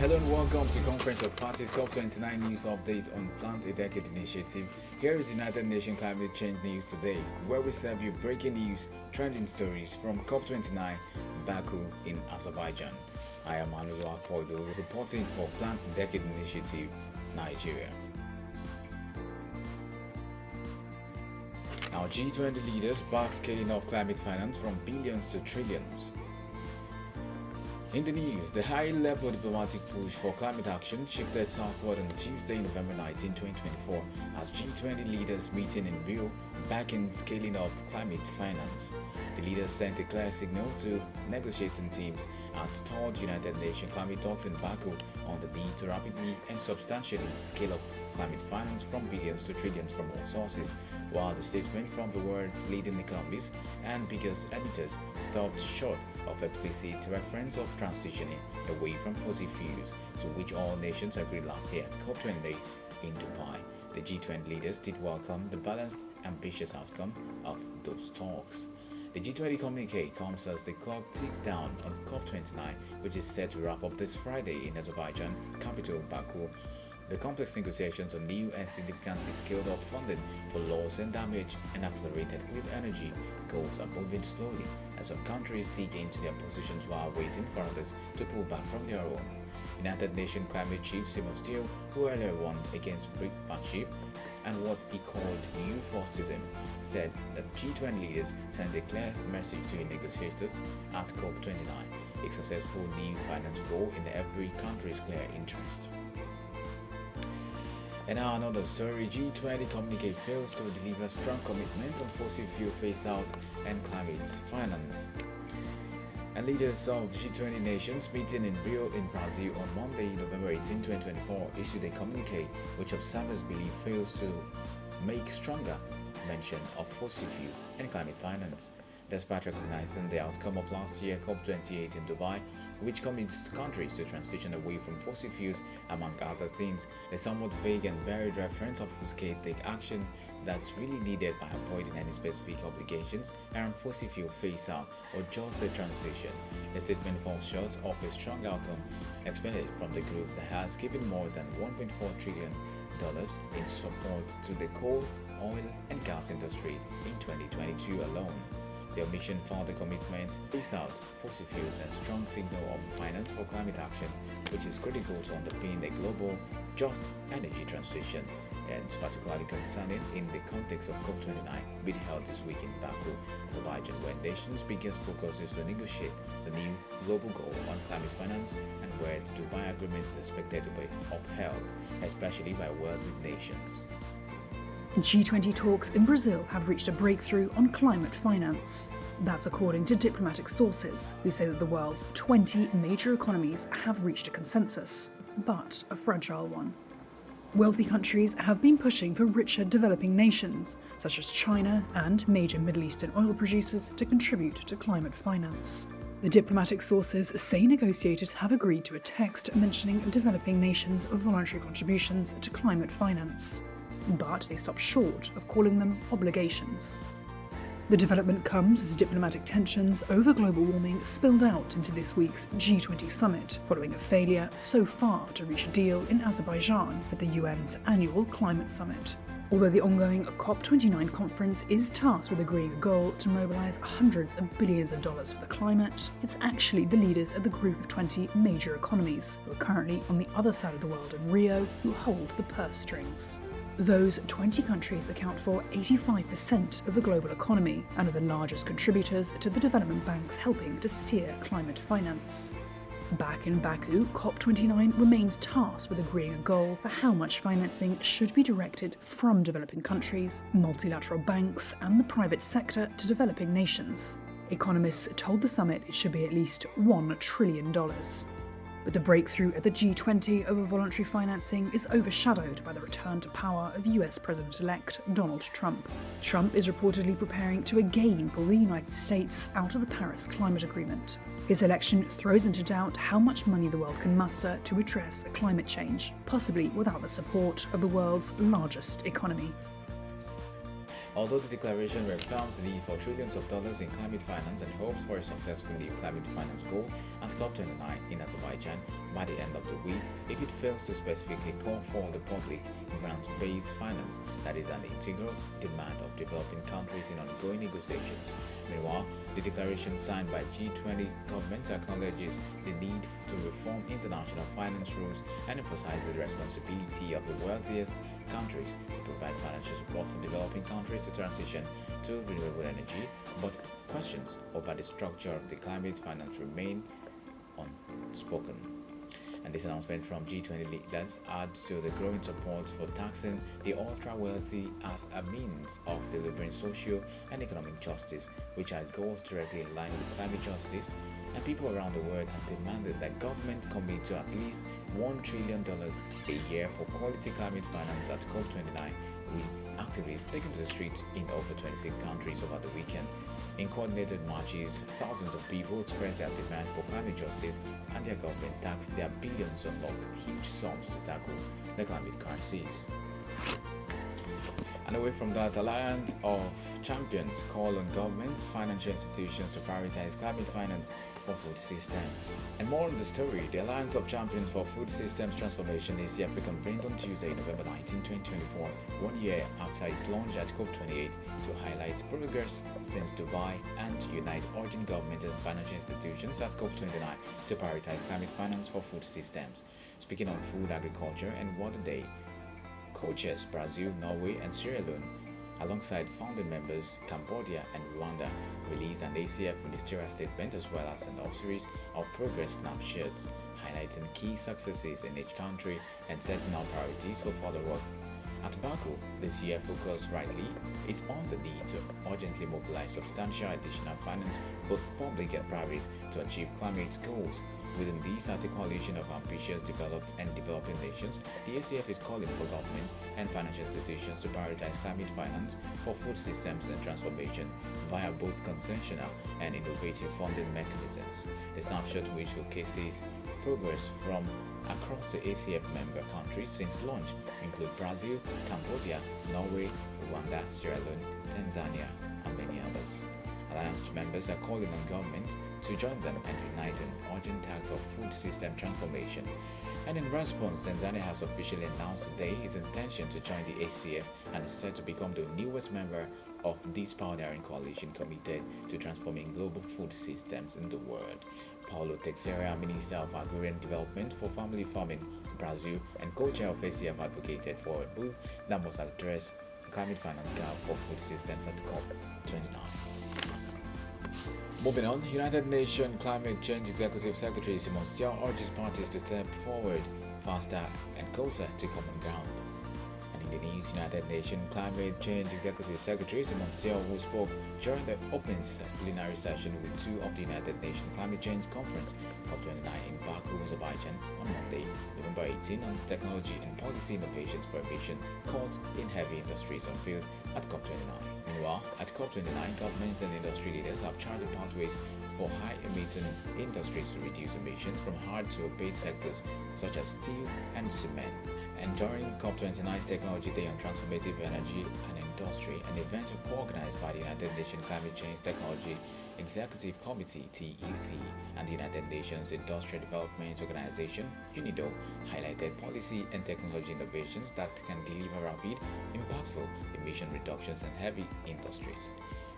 Hello and welcome to Conference of Parties COP29 News Update on Plant a Decade Initiative. Here is United Nations Climate Change News today, where we serve you breaking news, trending stories from COP29 Baku in Azerbaijan. I am Anulu Akpoido, reporting for Plant a Decade Initiative, Nigeria. Our G20 leaders back scaling up climate finance from billions to trillions. In the news, the high-level diplomatic push for climate action shifted southward on Tuesday, November 19, 2024, as G20 leaders meeting in Rio backing scaling up climate finance. The leaders sent a clear signal to negotiating teams at stalled United Nations climate talks in Baku on the need to rapidly and substantially scale up climate finance from billions to trillions from all sources, while the statement from the world's leading economies and biggest emitters stopped short of explicit reference of transitioning away from fossil fuels, to which all nations agreed last year at COP28 in Dubai. The G20 leaders did welcome the balanced, ambitious outcome of those talks. The G20 communique comes as the clock ticks down on COP29, which is set to wrap up this Friday in Azerbaijan capital Baku. The complex negotiations on new and significantly scaled up funding for loss and damage and accelerated clean energy goals are moving slowly as some countries dig into their positions while waiting for others to pull back from their own. United Nations Climate Chief Stiell, who earlier warned against brinkmanship and what he called euphorism, said that G20 leaders sent a clear message to the negotiators at COP29, a successful new finance goal in every country's clear interest. And now another story, G20 communique fails to deliver strong commitment on fossil fuel phase-out and climate finance. And leaders of G20 nations meeting in Rio in Brazil on Monday, November 18, 2024, issued a communique which observers believe fails to make stronger mention of fossil fuels and climate finance. Despite recognizing the outcome of last year COP28 in Dubai, which commits countries to transition away from fossil fuels, among other things, the somewhat vague and varied reference obfuscate the action that's really needed by avoiding any specific obligations around fossil fuel phase-out or just the transition. The statement falls short of a strong outcome expected from the group that has given more than $1.4 trillion in support to the coal, oil and gas industry in 2022 alone. The omission found a commitment to phase out fossil fuels and strong signal of finance for climate action, which is critical to underpin a global, just energy transition, and it's particularly concerning in the context of COP29 being held this week in Baku, Azerbaijan, where nations' biggest focus is to negotiate the new global goal on climate finance and where the Dubai agreement is expected to be upheld, especially by wealthy nations. G20 talks in Brazil have reached a breakthrough on climate finance. That's according to diplomatic sources, who say that the world's 20 major economies have reached a consensus, but a fragile one. Wealthy countries have been pushing for richer developing nations, such as China and major Middle Eastern oil producers, to contribute to climate finance. The diplomatic sources say negotiators have agreed to a text mentioning developing nations' voluntary contributions to climate finance, but they stop short of calling them obligations. The development comes as diplomatic tensions over global warming spilled out into this week's G20 summit, following a failure so far to reach a deal in Azerbaijan at the UN's annual climate summit. Although the ongoing COP29 conference is tasked with agreeing a goal to mobilize hundreds of billions of dollars for the climate, it's actually the leaders of the group of 20 major economies, who are currently on the other side of the world in Rio, who hold the purse strings. Those 20 countries account for 85% of the global economy and are the largest contributors to the development banks helping to steer climate finance. Back in Baku, COP29 remains tasked with agreeing a goal for how much financing should be directed from developing countries, multilateral banks, and the private sector to developing nations. Economists told the summit it should be at least $1 trillion. But the breakthrough at the G20 over voluntary financing is overshadowed by the return to power of US President-elect Donald Trump. Trump is reportedly preparing to again pull the United States out of the Paris Climate Agreement. His election throws into doubt how much money the world can muster to address climate change, possibly without the support of the world's largest economy. Although the declaration reaffirms the need for trillions of dollars in climate finance and hopes for a successful new climate finance goal at COP29 in Azerbaijan, by the end of the week if it fails to specifically call for the public grant-based finance that is an integral demand of developing countries in ongoing negotiations. Meanwhile, the declaration signed by G20 governments acknowledges the need to reform international finance rules and emphasizes the responsibility of the wealthiest countries to provide financial support for developing countries to transition to renewable energy, but questions over the structure of the climate finance remain unspoken. And this announcement from G20 leaders adds to the growing support for taxing the ultra-wealthy as a means of delivering social and economic justice, which are goals directly in line with climate justice. And people around the world have demanded that governments commit to at least $1 trillion a year for quality climate finance at COP29, with activists taking to the streets in over 26 countries over the weekend. In coordinated marches, thousands of people expressed their demand for climate justice, and their government taxed their billions to unlock huge sums to tackle the climate crisis. And away from that, Alliance of Champions call on governments, financial institutions to prioritize climate finance for food systems. And more on the story, the Alliance of Champions for Food Systems Transformation ACF reconvened on Tuesday, November 19, 2024, 1 year after its launch at COP28 to highlight progress since Dubai and unite urging government and financial institutions at COP29 to prioritize climate finance for food systems. Speaking on food, agriculture and water day, co-chairs Brazil, Norway and Sierra Leone, alongside founding members Cambodia and Rwanda, released an ACF ministerial statement as well as an series of progress snapshots highlighting key successes in each country and setting out priorities for further work. At Baku, this year focus rightly is on the need to urgently mobilize substantial additional finance, both public and private, to achieve climate goals. Within this, as a coalition of ambitious developed and developing nations, the ACF is calling for government and financial institutions to prioritize climate finance for food systems and transformation via both conventional and innovative funding mechanisms. The snapshot which showcases progress from across the ACF member countries since launch include Brazil, Cambodia, Norway, Rwanda, Sierra Leone, Tanzania, and many others. Alliance members are calling on government to join them and unite in urgent task of food system transformation. And in response, Tanzania has officially announced today its intention to join the ACF and is set to become the newest member of this pioneering coalition committed to transforming global food systems in the world. Paulo Teixeira, Minister of Agrarian Development for Family Farming, Brazil, and co-chair of ACF, advocated for a move that must address the climate finance gap for food systems at COP29. Moving on, United Nations Climate Change Executive Secretary Stiell urges parties to step forward faster and closer to common ground. And in the news, United Nations Climate Change Executive Secretary Stiell, who spoke during the opening plenary session with two of the United Nations Climate Change Conference COP29 in Baku, Azerbaijan on Monday, November 18, on technology and policy innovations for emission cuts in heavy industries unveiled at COP29. Meanwhile, at COP29, governments and industry leaders have charted pathways for high-emitting industries to reduce emissions from hard-to-abate sectors such as steel and cement. And during COP29's Technology Day on Transformative Energy and Industry, an event co-organized by the United Nations Climate Change Technology Executive Committee (TEC) and the United Nations Industrial Development Organization (UNIDO), highlighted policy and technology innovations that can deliver rapid, impactful emission reductions in heavy industries.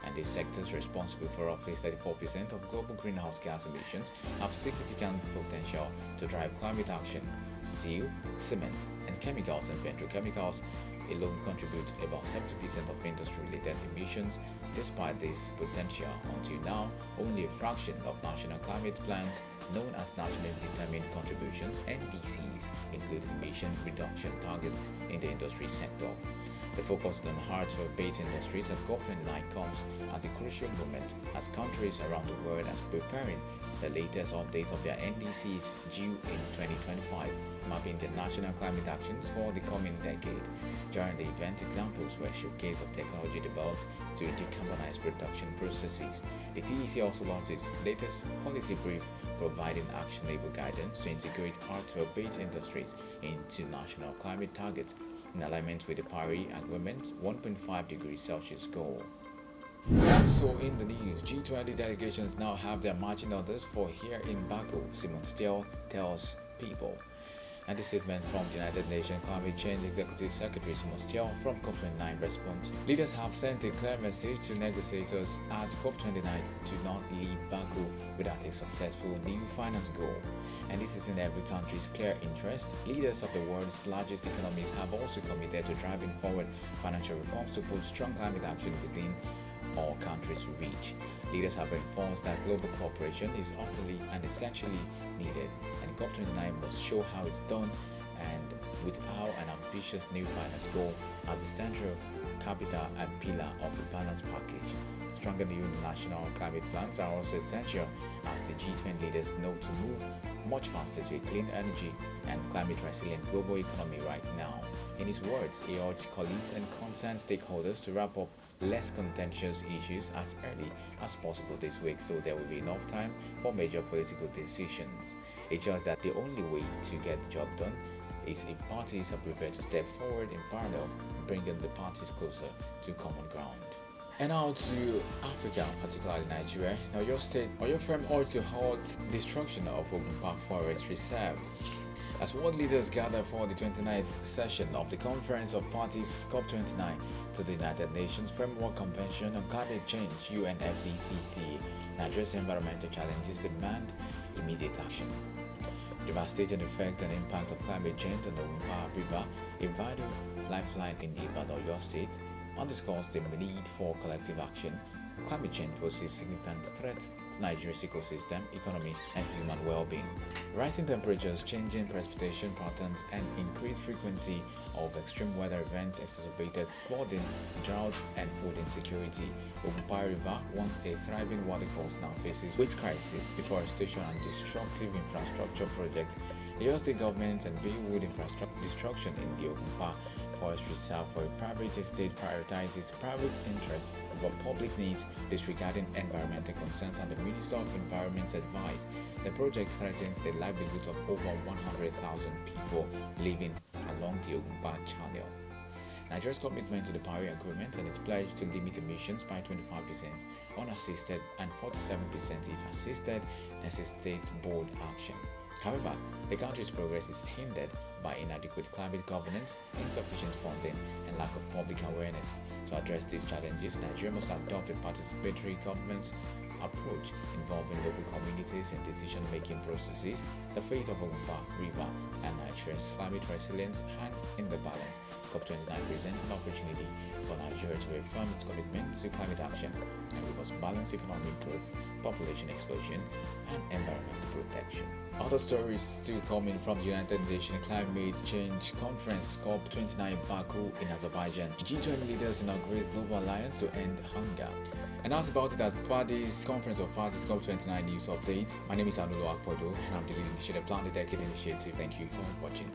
And these sectors, responsible for roughly 34% of global greenhouse gas emissions, have significant potential to drive climate action. Steel, cement, and chemicals and petrochemicals alone contribute about 70% of industry-related emissions. Despite this potential, until now, only a fraction of national climate plans, known as Nationally Determined Contributions (NDCs), include emission reduction targets in the industry sector. The focus on hard-to-abate industries at COP29 comes at a crucial moment as countries around the world are preparing the latest update of their NDCs due in 2025, mapping the national climate actions for the coming decade. During the event, examples were showcased of technology developed to decarbonize production processes. The TEC also launched its latest policy brief, providing actionable guidance to integrate hard-to-abate industries into national climate targets in alignment with the Paris Agreement 1.5 degrees Celsius goal. Also in the news, G20 delegations now have their marching orders for here in Baku. Stiell tells people. And the statement from the United Nations Climate Change Executive Secretary Stiell from COP29 response. Leaders have sent a clear message to negotiators at COP29 to not leave Baku without a successful new finance goal. And this is in every country's clear interest. Leaders of the world's largest economies have also committed to driving forward financial reforms to put strong climate action within all countries' reach. Leaders have reinforced that global cooperation is utterly and essentially needed, and COP29 must show how it's done, and without an ambitious new finance goal as the central capital and pillar of the balance package. Stronger new national climate plans are also essential, as the G20 leaders know to move much faster to a clean energy and climate resilient global economy right now. In his words, he urged colleagues and concerned stakeholders to wrap up less contentious issues as early as possible this week, so there will be enough time for major political decisions. He judged that the only way to get the job done is if parties are prepared to step forward in parallel, bringing the parties closer to common ground. And now to Africa, particularly Nigeria. Now your state or your firm urged to halt destruction of Ogunpa Forest Reserve. As world leaders gather for the 29th session of the Conference of Parties COP29 to the United Nations Framework Convention on Climate Change (UNFCCC), Nigeria's environmental challenges demand immediate action. Devastating effect and impact of climate change on the Ogunpa River, a vital lifeline in Ibadan, State, underscores the need for collective action. Climate change poses a significant threat to Nigeria's ecosystem, economy, and human well-being. Rising temperatures, changing precipitation patterns, and increased frequency of extreme weather events exacerbated flooding, droughts, and food insecurity. Ogunpa River, once a thriving watercourse, now faces waste crisis, deforestation, and destructive infrastructure projects. The Oyo State government and wood infrastructure destruction in the Ogunpa Forest Reserve for a private estate prioritizes private interests over public needs, disregarding environmental concerns, and the Minister of Environment's advice. The project threatens the livelihood of over 100,000 people living along the Ogunpa Channel. Nigeria's commitment to the Paris Agreement and its pledge to limit emissions by 25% unassisted and 47% if assisted necessitates bold action. However, the country's progress is hindered by inadequate climate governance, insufficient funding, and lack of public awareness. To address these challenges, Nigeria must adopt a participatory governance approach involving local communities in decision-making processes. The fate of Ogunpa River and Nigeria's climate resilience hangs in the balance. COP29 presents an opportunity for Nigeria to affirm its commitment to climate action, and we must balance economic growth, population explosion, and environmental protection. Other stories still coming from the United Nations Climate Change Conference COP29 Baku in Azerbaijan. G20 leaders inaugurate global alliance to end hunger. And that's about it at PADI's Conference of Parties COP29 news update. My name is Anulo Akpodo, and I'm the lead initiator of the Plan the Decade Initiative. Thank you for watching.